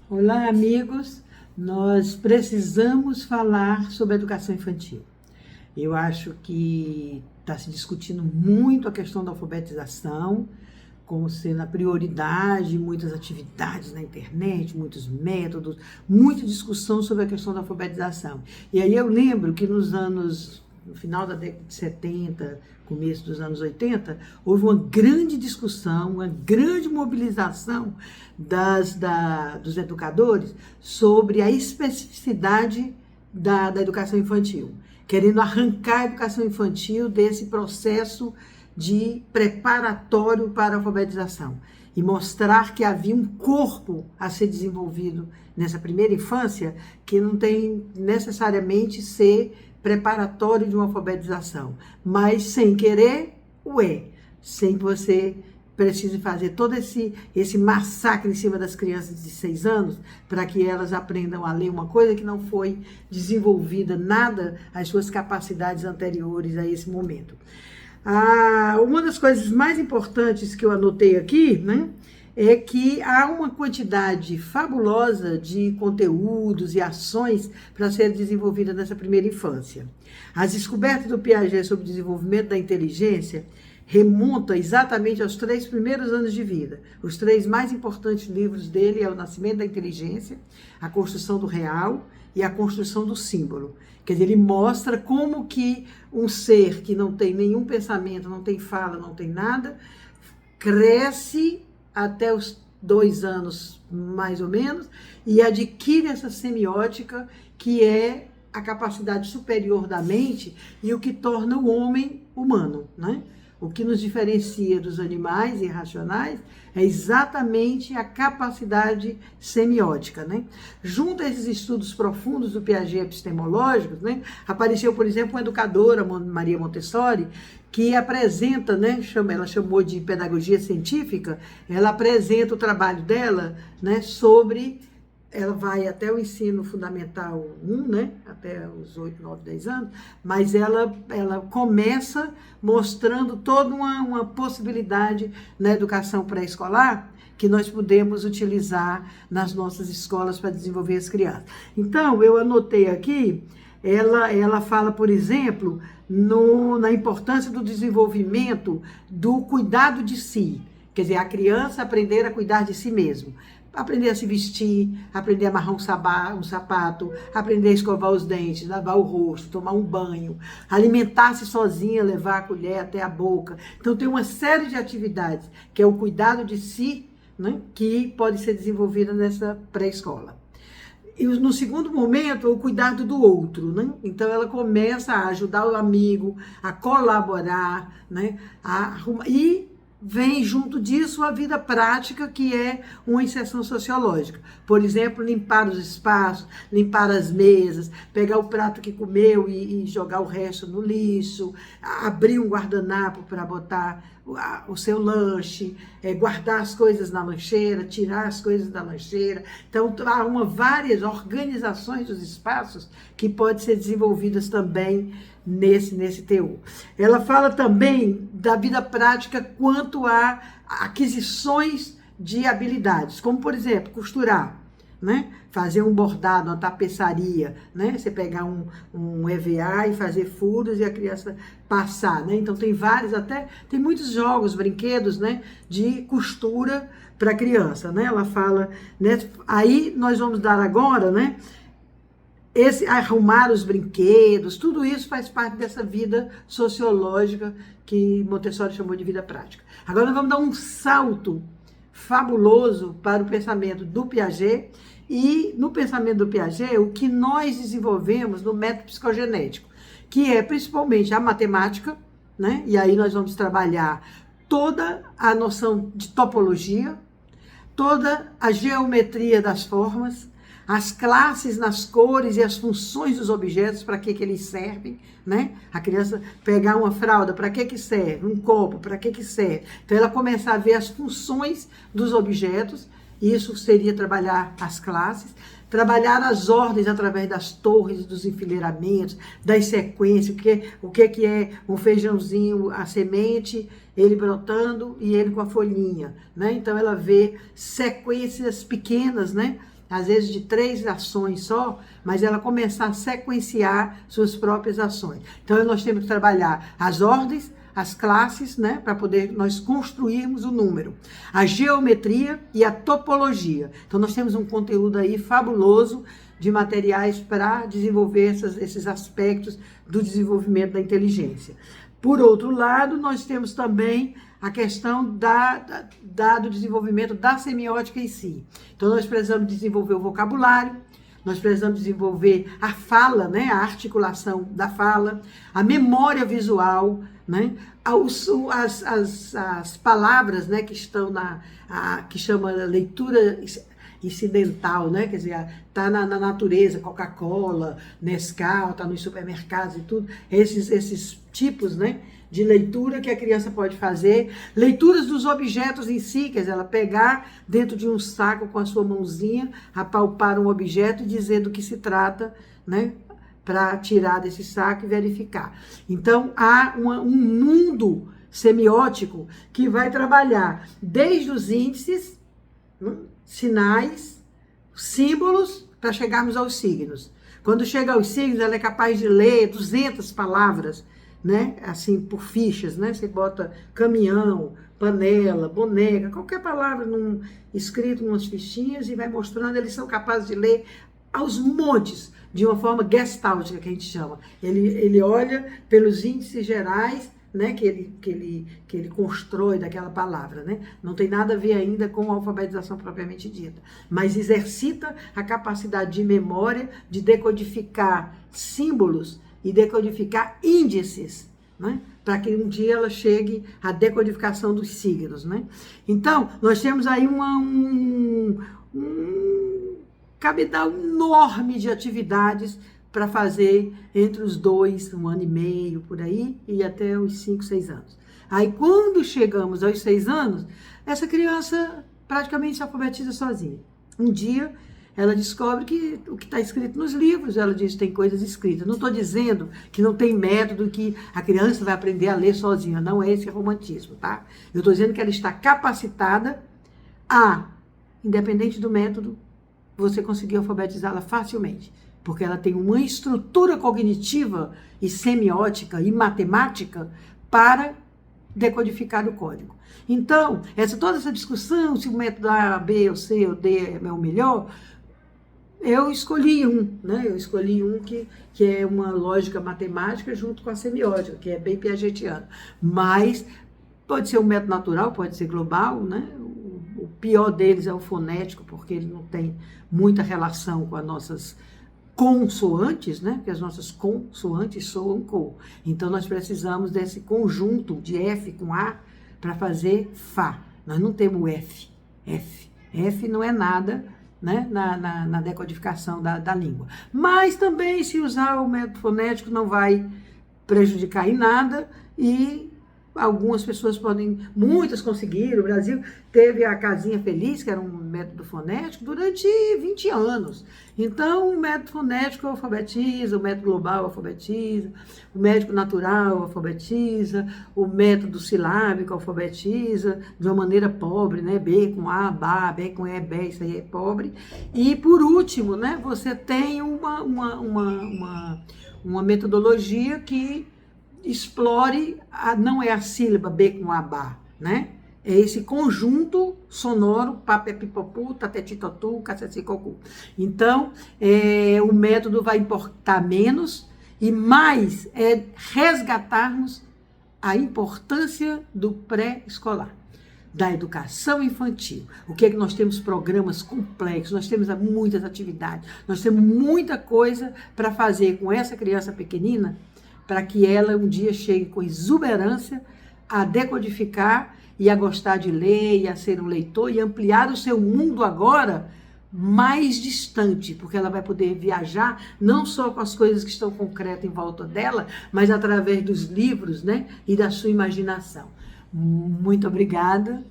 Olá, amigos. Nós precisamos falar sobre a educação infantil. Eu acho que está se discutindo muito a questão da alfabetização, como sendo a prioridade, muitas atividades na internet, muitos métodos, muita discussão sobre a questão da alfabetização. E aí eu lembro que no final da década de 70, começo dos anos 80, houve uma grande discussão, uma grande mobilização dos educadores sobre a especificidade da educação infantil, querendo arrancar a educação infantil desse processo de preparatório para a alfabetização e mostrar que havia um corpo a ser desenvolvido nessa primeira infância que não tem necessariamente ser preparatório de uma alfabetização, mas sem querer, sem que você precise fazer todo esse massacre em cima das crianças de 6 anos para que elas aprendam a ler uma coisa que não foi desenvolvida nada às suas capacidades anteriores a esse momento. Uma das coisas mais importantes que eu anotei aqui, né, é que há uma quantidade fabulosa de conteúdos e ações para ser desenvolvida nessa primeira infância. As descobertas do Piaget sobre o desenvolvimento da inteligência remontam exatamente aos 3 primeiros anos de vida. Os 3 mais importantes livros dele é O Nascimento da Inteligência, A Construção do Real e A Construção do Símbolo. Quer dizer, ele mostra como que um ser que não tem nenhum pensamento, não tem fala, não tem nada, cresce até os 2 anos, mais ou menos, e adquire essa semiótica que é a capacidade superior da mente e o que torna o homem humano, né? O que nos diferencia dos animais irracionais é exatamente a capacidade semiótica, né? Junto a esses estudos profundos do Piaget epistemológicos, né, apareceu, por exemplo, uma educadora, Maria Montessori, que apresenta, né, ela chamou de pedagogia científica, ela apresenta o trabalho dela, né, ela vai até o ensino fundamental 1, né, até os 8, 9, 10 anos, mas ela começa mostrando toda uma possibilidade na educação pré-escolar que nós podemos utilizar nas nossas escolas para desenvolver as crianças. Então, eu anotei aqui, ela fala, por exemplo, na importância do desenvolvimento do cuidado de si, quer dizer, a criança aprender a cuidar de si mesmo. Aprender a se vestir, aprender a amarrar um sapato, aprender a escovar os dentes, lavar o rosto, tomar um banho, alimentar-se sozinha, levar a colher até a boca. Então tem uma série de atividades que é o cuidado de si, né, que pode ser desenvolvida nessa pré-escola. E no segundo momento, o cuidado do outro, né? Então ela começa a ajudar o amigo, a colaborar, né, e vem junto disso a vida prática, que é uma inserção sociológica. Por exemplo, limpar os espaços, limpar as mesas, pegar o prato que comeu e jogar o resto no lixo, abrir um guardanapo para botar o seu lanche, guardar as coisas na lancheira, tirar as coisas da lancheira. Então, há várias organizações dos espaços que podem ser desenvolvidas também nesse teor. Ela fala também da vida prática quanto a aquisições de habilidades, como, por exemplo, costurar, né? Fazer um bordado, uma tapeçaria, né? Você pegar um EVA e fazer furos e a criança passar, né? Então tem muitos jogos, brinquedos, né, de costura para criança, né? Ela fala, né? Aí nós vamos dar agora, né, arrumar os brinquedos, tudo isso faz parte dessa vida sociológica que Montessori chamou de vida prática. Agora nós vamos dar um salto fabuloso para o pensamento do Piaget, e no pensamento do Piaget, o que nós desenvolvemos no método psicogenético, que é principalmente a matemática, né? E aí nós vamos trabalhar toda a noção de topologia, toda a geometria das formas, as classes nas cores e as funções dos objetos, para que eles servem, né? A criança pegar uma fralda, para que serve? Um copo, para que serve? Então ela começa a ver as funções dos objetos, isso seria trabalhar as classes, trabalhar as ordens através das torres, dos enfileiramentos, das sequências, o que é um feijãozinho, a semente, ele brotando e ele com a folhinha, né? Então ela vê sequências pequenas, né, às vezes de 3 ações só, mas ela começar a sequenciar suas próprias ações. Então, nós temos que trabalhar as ordens, as classes, né, para poder nós construirmos o número, a geometria e a topologia. Então, nós temos um conteúdo aí fabuloso de materiais para desenvolver esses aspectos do desenvolvimento da inteligência. Por outro lado, nós temos também a questão do desenvolvimento da semiótica em si. Então, nós precisamos desenvolver o vocabulário, nós precisamos desenvolver a fala, né, a articulação da fala, a memória visual, né, as palavras, né, que estão que chama leitura incidental, né? Quer dizer, tá na natureza, Coca-Cola, Nescau, tá nos supermercados e tudo, esses tipos, né, de leitura que a criança pode fazer, leituras dos objetos em si, quer dizer, ela pegar dentro de um saco com a sua mãozinha, apalpar um objeto e dizer do que se trata, né, para tirar desse saco e verificar. Então, há um mundo semiótico que vai trabalhar desde os índices, sinais, símbolos, para chegarmos aos signos. Quando chega aos signos, ela é capaz de ler 200 palavras, né? Assim, por fichas, né? Você bota caminhão, panela, boneca, qualquer palavra escrito em umas fichinhas e vai mostrando, eles são capazes de ler aos montes, de uma forma gestáltica, que a gente chama. Ele olha pelos índices gerais, né, que ele constrói daquela palavra, né? Não tem nada a ver ainda com a alfabetização propriamente dita, mas exercita a capacidade de memória, de decodificar símbolos e decodificar índices, né? Para que um dia ela chegue à decodificação dos signos, né? Então, nós temos aí um cabedal enorme de atividades para fazer entre os 2, 1 ano e meio, por aí, e até os 5, 6 anos. Aí, quando chegamos aos 6 anos, essa criança praticamente se alfabetiza sozinha. Um dia, ela descobre que o que está escrito nos livros, ela diz que tem coisas escritas. Não estou dizendo que não tem método, que a criança vai aprender a ler sozinha. Não é esse romantismo, tá? Eu estou dizendo que ela está capacitada independente do método, você conseguir alfabetizá-la facilmente. Porque ela tem uma estrutura cognitiva e semiótica e matemática para decodificar o código. Então, toda essa discussão, se o método A, B, ou C, ou D é o melhor, eu escolhi né? Eu escolhi que é uma lógica matemática junto com a semiótica, que é bem piagetiana. Mas pode ser um método natural, pode ser global, né? O pior deles é o fonético, porque ele não tem muita relação com as nossas consoantes, né? Porque as nossas consoantes soam com. Então, nós precisamos desse conjunto de F com A para fazer Fá. Nós não temos F. F não é nada, né? Na decodificação da língua. Mas também, se usar o método fonético, não vai prejudicar em nada e algumas pessoas muitas conseguiram. O Brasil teve a Casinha Feliz, que era um método fonético, durante 20 anos. Então, o método fonético alfabetiza, o método global alfabetiza, o método natural alfabetiza, o método silábico alfabetiza, de uma maneira pobre, né? B com A, Bá, B com E, Bé, isso aí é pobre. E, por último, né? Você tem uma metodologia que explore, não é a sílaba B com A, Bá, né? É esse conjunto sonoro, papé, pipopu, tatetitotu, cacecicocu. Então, o método vai importar menos e mais é resgatarmos a importância do pré-escolar, da educação infantil. O que é que nós temos? Programas complexos, nós temos muitas atividades, nós temos muita coisa para fazer com essa criança pequenina, para que ela um dia chegue com exuberância a decodificar e a gostar de ler e a ser um leitor e ampliar o seu mundo agora mais distante, porque ela vai poder viajar não só com as coisas que estão concretas em volta dela, mas através dos livros, né, e da sua imaginação. Muito obrigada.